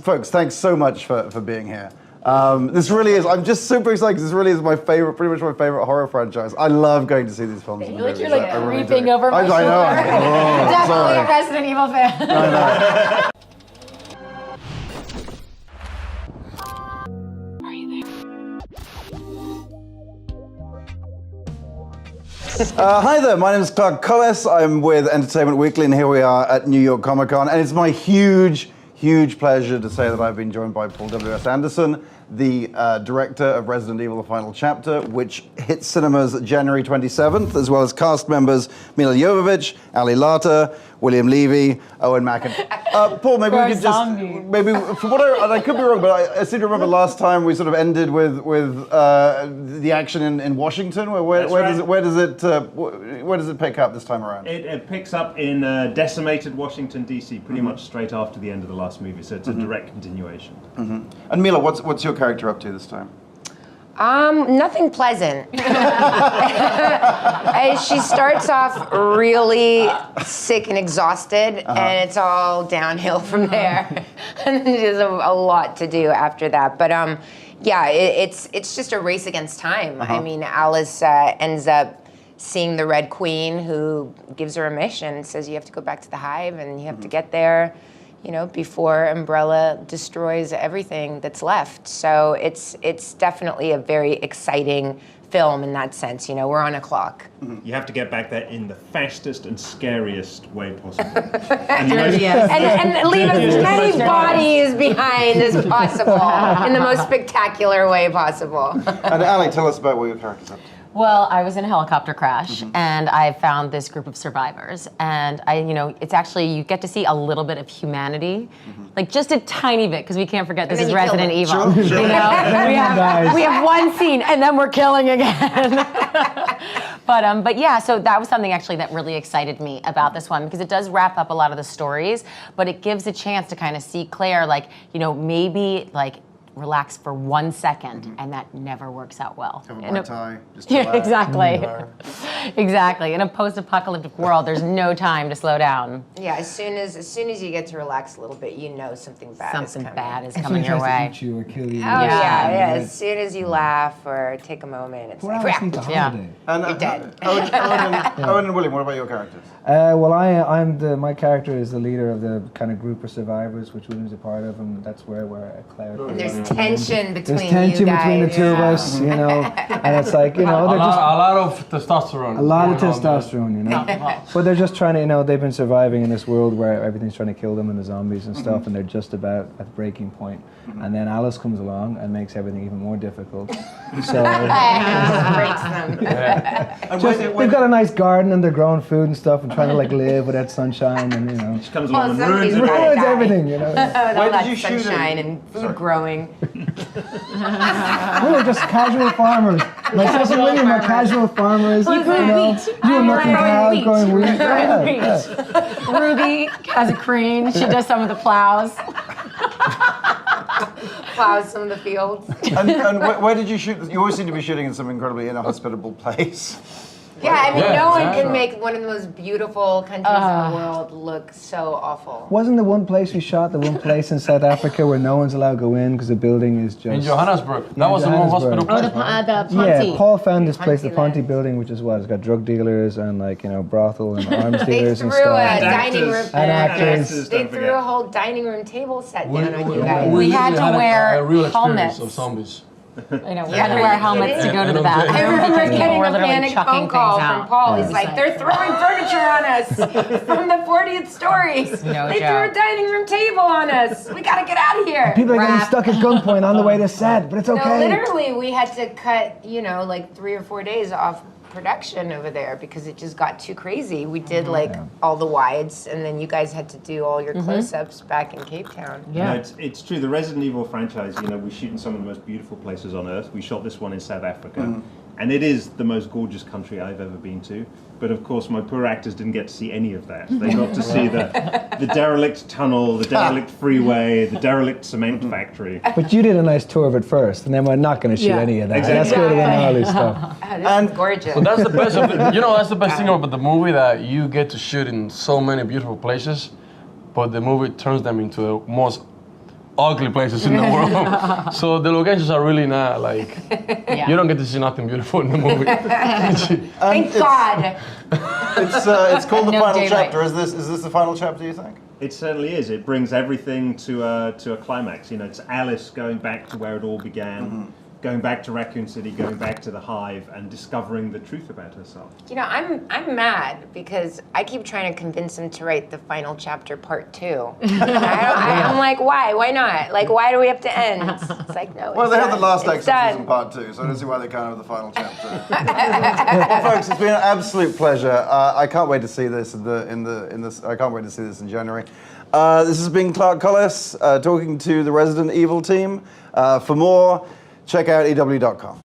folks, thanks so much for being here. This really is, I'm just super excited because this really is my favorite, pretty much my favorite horror franchise. I love going to see these films. I feel like you're like creeping over my shoulder. I know. Oh, Definitely sorry. a Resident Evil fan. I know. Hi there, my name is Clark Collis. I'm with Entertainment Weekly, and here we are at New York Comic Con. And it's my huge pleasure to say that I've been joined by Paul W.S. Anderson, the director of Resident Evil: The Final Chapter, which hits cinemas January 27th, as well as cast members Mila Jovovich, Ali Larter, William Levy, Owen Macken. Paul, maybe we could just, maybe, for what I could be wrong, but I seem to remember last time we sort of ended with the action in Washington. Where does it pick up this time around? It picks up in decimated Washington, D.C., pretty much straight after the end of the last movie, so it's a direct continuation. And Mila, what's your character up to this time? Nothing pleasant. She starts off really sick and exhausted, and it's all downhill from there. And there's a lot to do after that. But yeah, it's just a race against time. I mean, Alice ends up seeing the Red Queen, who gives her a mission, says you have to go back to the Hive and you have to get there, you know, before Umbrella destroys everything that's left. So it's definitely a very exciting film in that sense. You know, we're on a clock. You have to get back there in the fastest and scariest way possible. and leave as many bodies behind as possible in the most spectacular way possible. And Ali, tell us about what your character's up to. Well, I was in a helicopter crash, and I found this group of survivors. And it's actually, you get to see a little bit of humanity, like just a tiny bit, because we can't forget this is Resident Evil. Sure. You know, we have one scene, and then we're killing again. But yeah, so that was something actually that really excited me about this one, because it does wrap up a lot of the stories, but it gives a chance to kind of see Claire, like, you know, maybe like relax for 1 second, and that never works out well. Have a white tie, just yeah, exactly. Exactly. In a post-apocalyptic world, there's no time to slow down. Yeah, as soon as you get to relax a little bit, you know something bad is coming your way. To eat you or kill you. Oh yeah. As soon as you laugh or take a moment, it's like, Yeah. And, you're dead. Owen and William, what about your characters? Well, my character is the leader of the kind of group of survivors, which William's a part of, and that's where Claire. And there's tension between There's tension you guys. between the two of us, you know, and it's like, you know, a lot of testosterone. A lot of testosterone, you know. But they're just trying to, you know, they've been surviving in this world where everything's trying to kill them and the zombies and stuff, and they're just about at the breaking point. And then Alice comes along and makes everything even more difficult. So breaks them. they've got a nice garden and they're growing food and stuff and trying to like live without sunshine and, you know. She comes along and somebody's ruins gotta it. die. Everything, you know. All that did you shoot sunshine in? and food growing. We're just casual farmers. Myself and William are casual farmers. You know, doing nothing bad, growing wheat. Yeah. Ruby has a crane. She does some of the plows. Plows some of the fields. And where did you shoot? You always seem to be shooting in some incredibly inhospitable place. Yeah, I mean, no one can make one of the most beautiful countries in the world look so awful. Wasn't the one place we shot the one place in South Africa where no one's allowed to go in because the building is just... In Johannesburg. Yeah, That was the one Johannesburg. hospital The place. Ponty. Yeah, Paul found this place, the Ponty Ponty land. building, which is what? It's got drug dealers and like, you know, brothel and arms They dealers threw and a stuff. dining room. And actors. They threw a whole dining room table set down on you guys. We had to literally wear a real experience helmets. of zombies. You know, we had to wear helmets to go to the I bathroom remember because people getting were a literally panic chucking phone things call from out. Paul. He's like, they're throwing furniture on us from the 40th story. No They threw joke. a dining room table on us. We gotta get out of here. People are getting stuck at gunpoint on the way to set, but it's No, okay. literally, we had to cut, you know, like 3 or 4 days off production over there because it just got too crazy. We did like all the wides, and then you guys had to do all your close-ups back in Cape Town. Yeah. No, it's true. The Resident Evil franchise, you know, we shoot in some of the most beautiful places on Earth. We shot this one in South Africa, and it is the most gorgeous country I've ever been to. But of course, my poor actors didn't get to see any of that. They got to see the derelict tunnel, the derelict freeway, the derelict cement factory. But you did a nice tour of it first, and then we're not going to shoot any of that. Exactly. Let's go to the gnarly stuff. This is gorgeous. But that's the best of it. You know, that's the best thing about the movie, that you get to shoot in so many beautiful places, but the movie turns them into the most ugly places in the world. So the locations are really not like, Yeah. you don't get to see nothing beautiful in the movie. Thank God. It's called the No final daylight. chapter. Is this the final chapter, you think? It certainly is. It brings everything to a climax. You know, it's Alice going back to where it all began, going back to Raccoon City, going back to the Hive, and discovering the truth about herself. You know, I'm mad because I keep trying to convince him to write the final chapter part 2. I'm like, why? Why not? Like, why do we have to end? It's like, no. Well, it's they had the done. last It's act of season done. part 2, so I don't see why they can't have the final chapter. Well, folks, it's been an absolute pleasure. I can't wait to see this I can't wait to see this in January. This has been Clark Collis talking to the Resident Evil team. For more, check out EW.com.